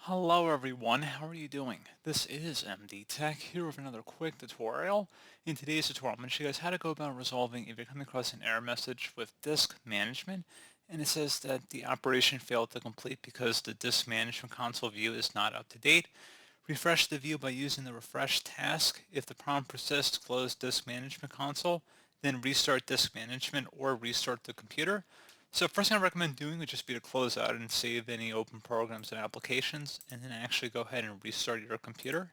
Hello everyone, how are you doing? This is MD Tech here with another quick tutorial. In today's tutorial, I'm going to show you guys how to go about resolving if you're coming across an error message with disk management and it says that the operation failed to complete because the disk management console view is not up to date. Refresh the view by using the refresh task. If the prompt persists, close disk management console, then restart disk management or restart the computer. So first thing I recommend doing would just be to close out and save any open programs and applications, and then actually go ahead and restart your computer.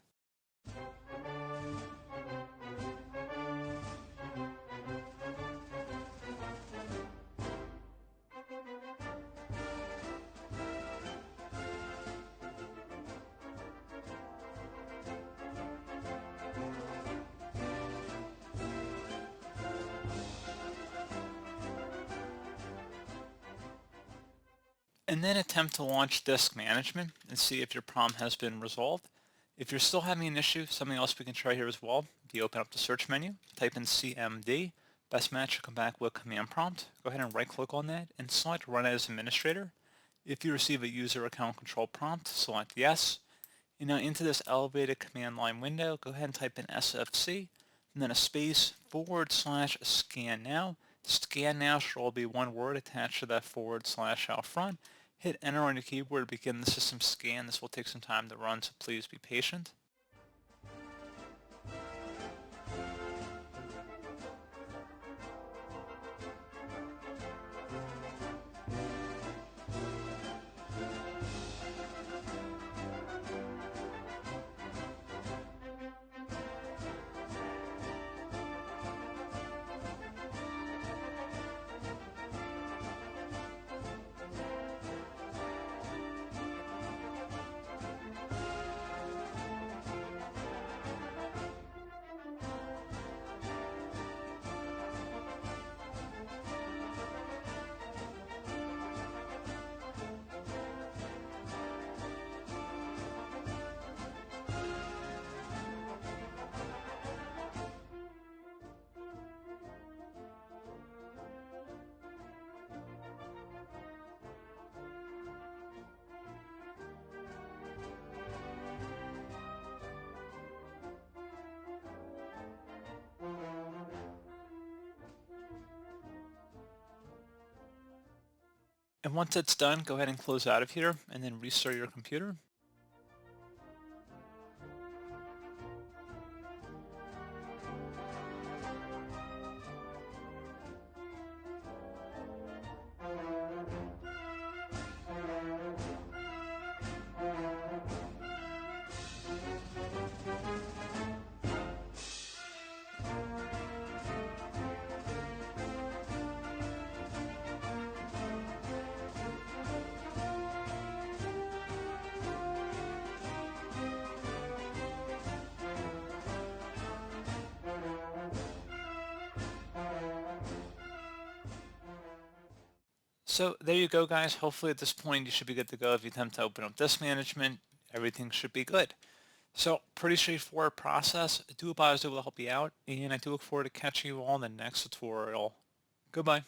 And then attempt to launch disk management and see if your problem has been resolved. If you're still having an issue, something else we can try here as well. If you open up the search menu, type in CMD, best match will come back with command prompt. Go ahead and right click on that and select run as administrator. If you receive a user account control prompt, select yes. And now into this elevated command line window, go ahead and type in SFC, and then a space / scan now. Scan now should all be one word attached to that / out front. Hit enter on your keyboard to begin the system scan. This will take some time to run, so please be patient. And once it's done, go ahead and close out of here and then restart your computer. So there you go, guys. Hopefully at this point you should be good to go. If you attempt to open up disk management, everything should be good. So pretty straightforward process. I do hope I was able to help you out, and I do look forward to catching you all in the next tutorial. Goodbye.